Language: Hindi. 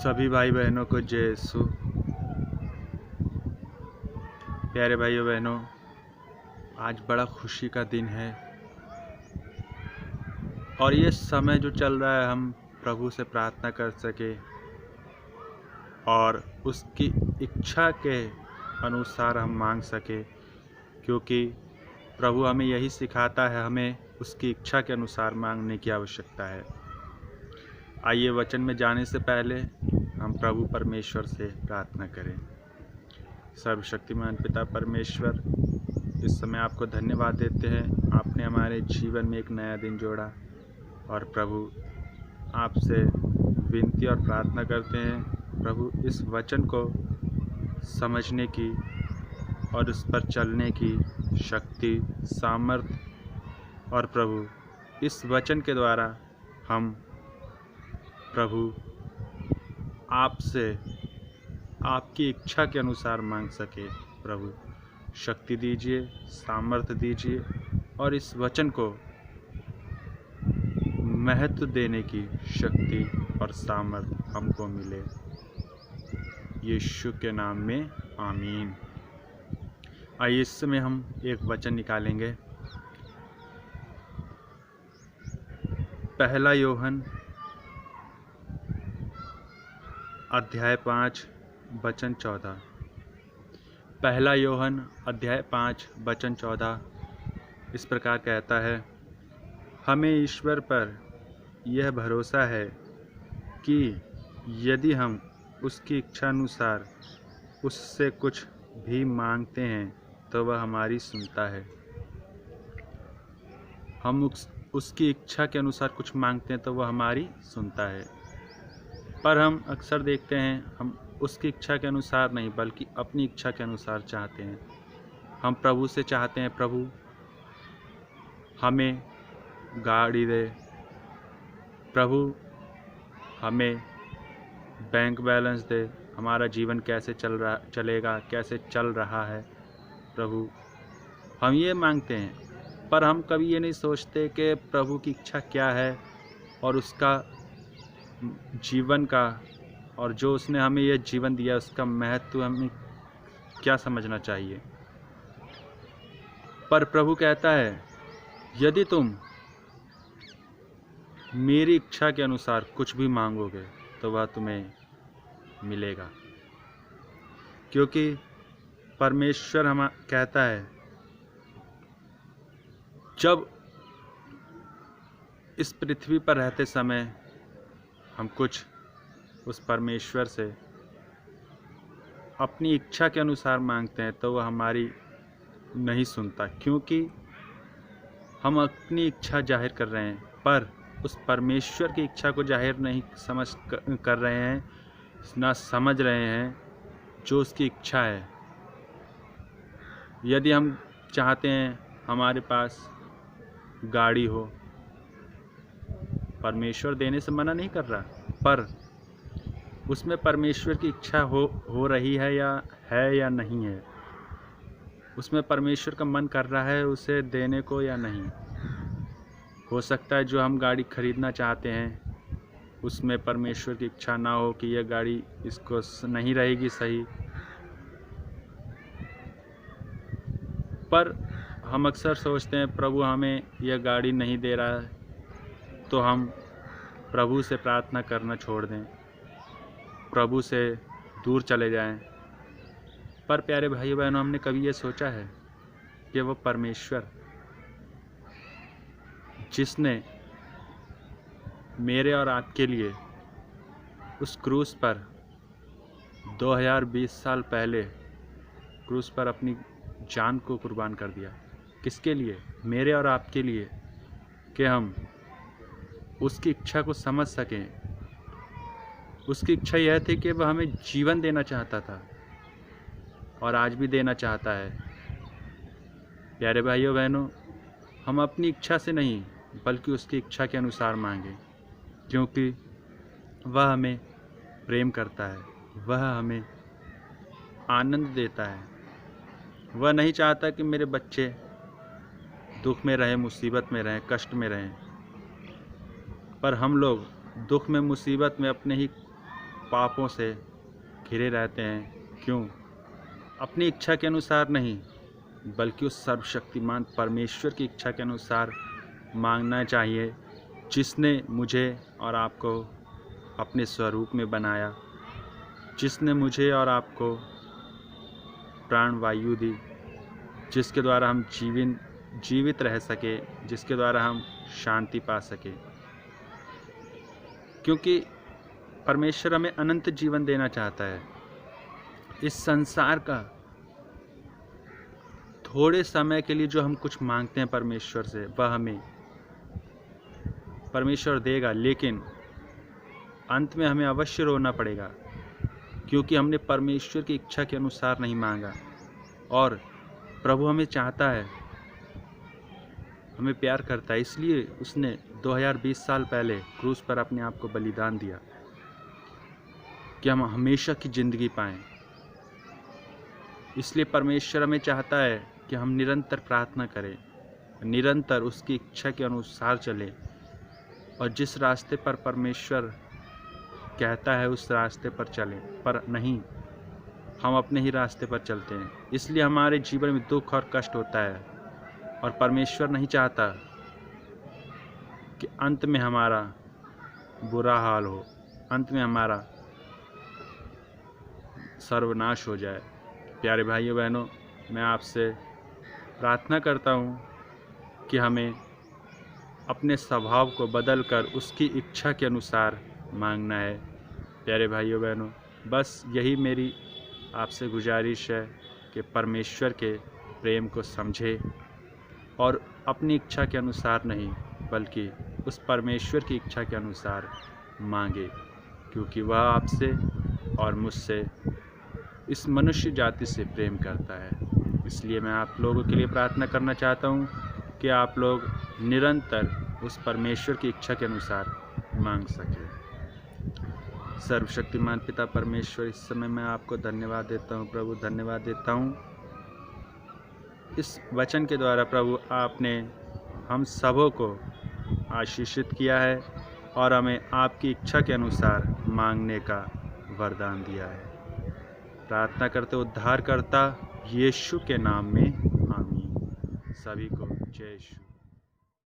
सभी भाई बहनों को जय यीशु। प्यारे भाइयों बहनों, आज बड़ा खुशी का दिन है और ये समय जो चल रहा है हम प्रभु से प्रार्थना कर सके और उसकी इच्छा के अनुसार हम मांग सके, क्योंकि प्रभु हमें यही सिखाता है, हमें उसकी इच्छा के अनुसार मांगने की आवश्यकता है। आइए वचन में जाने से पहले हम प्रभु परमेश्वर से प्रार्थना करें। सर्वशक्तिमान पिता परमेश्वर, इस समय आपको धन्यवाद देते हैं। आपने हमारे जीवन में एक नया दिन जोड़ा और प्रभु आपसे विनती और प्रार्थना करते हैं, प्रभु इस वचन को समझने की और उस पर चलने की शक्ति, सामर्थ्य और प्रभु इस वचन के द्वारा हम प्रभु आपसे आपकी इच्छा के अनुसार मांग सके। प्रभु शक्ति दीजिए, सामर्थ्य दीजिए और इस वचन को महत्व देने की शक्ति और सामर्थ्य हमको मिले। यीशु के नाम में आमीन। आइए इस समय हम एक वचन निकालेंगे। पहला यूहन्ना अध्याय 5 वचन 14। पहला यूहन्ना अध्याय 5 वचन 14 इस प्रकार कहता है, हमें ईश्वर पर यह भरोसा है कि यदि हम उसकी इच्छा अनुसार उससे कुछ भी मांगते हैं तो वह हमारी सुनता है। हम उसकी इच्छा के अनुसार कुछ मांगते हैं तो वह हमारी सुनता है। पर हम अक्सर देखते हैं, हम उसकी इच्छा के अनुसार नहीं बल्कि अपनी इच्छा के अनुसार चाहते हैं। हम प्रभु से चाहते हैं, प्रभु हमें गाड़ी दे, प्रभु हमें बैंक बैलेंस दे, हमारा जीवन कैसे चलेगा, कैसे चल रहा है। प्रभु हम ये मांगते हैं, पर हम कभी ये नहीं सोचते कि प्रभु की इच्छा क्या है और उसका जीवन का और जो उसने हमें यह जीवन दिया उसका महत्व हमें क्या समझना चाहिए। पर प्रभु कहता है, यदि तुम मेरी इच्छा के अनुसार कुछ भी मांगोगे तो वह तुम्हें मिलेगा, क्योंकि परमेश्वर हम कहता है, जब इस पृथ्वी पर रहते समय हम कुछ उस परमेश्वर से अपनी इच्छा के अनुसार मांगते हैं तो वह हमारी नहीं सुनता, क्योंकि हम अपनी इच्छा जाहिर कर रहे हैं पर उस परमेश्वर की इच्छा को जाहिर नहीं कर रहे हैं, ना समझ रहे हैं जो उसकी इच्छा है। यदि हम चाहते हैं हमारे पास गाड़ी हो, परमेश्वर देने से मना नहीं कर रहा, पर उसमें परमेश्वर की इच्छा हो रही है या नहीं है, उसमें परमेश्वर का मन कर रहा है उसे देने को या नहीं। हो सकता है जो हम गाड़ी खरीदना चाहते हैं उसमें परमेश्वर की इच्छा ना हो कि यह गाड़ी इसको नहीं रहेगी सही, पर हम अक्सर सोचते हैं प्रभु हमें यह गाड़ी नहीं दे रहा है तो हम प्रभु से प्रार्थना करना छोड़ दें, प्रभु से दूर चले जाएं। पर प्यारे भाई बहनों, हमने कभी ये सोचा है कि वो परमेश्वर जिसने मेरे और आपके लिए उस क्रूस पर 2020 साल पहले क्रूस पर अपनी जान को कुर्बान कर दिया, किसके लिए? मेरे और आपके लिए, कि हम उसकी इच्छा को समझ सकें। उसकी इच्छा यह थी कि वह हमें जीवन देना चाहता था और आज भी देना चाहता है। प्यारे भाइयों बहनों, हम अपनी इच्छा से नहीं बल्कि उसकी इच्छा के अनुसार मांगें, क्योंकि वह हमें प्रेम करता है, वह हमें आनंद देता है। वह नहीं चाहता कि मेरे बच्चे दुख में रहें, मुसीबत में रहें, कष्ट में रहें, पर हम लोग दुख में, मुसीबत में अपने ही पापों से घिरे रहते हैं। क्यों? अपनी इच्छा के अनुसार नहीं, बल्कि उस सर्वशक्तिमान परमेश्वर की इच्छा के अनुसार मांगना चाहिए, जिसने मुझे और आपको अपने स्वरूप में बनाया, जिसने मुझे और आपको प्राण वायु दी, जिसके द्वारा हम जीवित रह सके, जिसके द्वारा हम शांति पा सके। क्योंकि परमेश्वर हमें अनंत जीवन देना चाहता है। इस संसार का थोड़े समय के लिए जो हम कुछ मांगते हैं परमेश्वर से, वह हमें परमेश्वर देगा, लेकिन अंत में हमें अवश्य रोना पड़ेगा, क्योंकि हमने परमेश्वर की इच्छा के अनुसार नहीं मांगा। और प्रभु हमें चाहता है, हमें प्यार करता है, इसलिए उसने 2020 साल पहले क्रूस पर अपने आप को बलिदान दिया कि हम हमेशा की ज़िंदगी पाएं। इसलिए परमेश्वर हमें चाहता है कि हम निरंतर प्रार्थना करें, निरंतर उसकी इच्छा के अनुसार चलें, और जिस रास्ते पर परमेश्वर कहता है उस रास्ते पर चलें, पर नहीं, हम अपने ही रास्ते पर चलते हैं। इसलिए हमारे जीवन में दुख और कष्ट होता है, और परमेश्वर नहीं चाहता कि अंत में हमारा बुरा हाल हो, अंत में हमारा सर्वनाश हो जाए। प्यारे भाइयों बहनों, मैं आपसे प्रार्थना करता हूँ कि हमें अपने स्वभाव को बदलकर उसकी इच्छा के अनुसार मांगना है। प्यारे भाइयों बहनों, बस यही मेरी आपसे गुजारिश है कि परमेश्वर के प्रेम को समझे और अपनी इच्छा के अनुसार नहीं, बल्कि उस परमेश्वर की इच्छा के अनुसार मांगे, क्योंकि वह आपसे और मुझसे, इस मनुष्य जाति से प्रेम करता है। इसलिए मैं आप लोगों के लिए प्रार्थना करना चाहता हूँ कि आप लोग निरंतर उस परमेश्वर की इच्छा के अनुसार मांग सकें। सर्वशक्तिमान पिता परमेश्वर, इस समय मैं आपको धन्यवाद देता हूँ प्रभु, धन्यवाद देता हूँ। इस वचन के द्वारा प्रभु आपने हम सबों को आशीषित किया है और हमें आपकी इच्छा के अनुसार मांगने का वरदान दिया है। प्रार्थना करते उद्धारकर्ता यीशु के नाम में, आमीन। सभी को जय यीशु।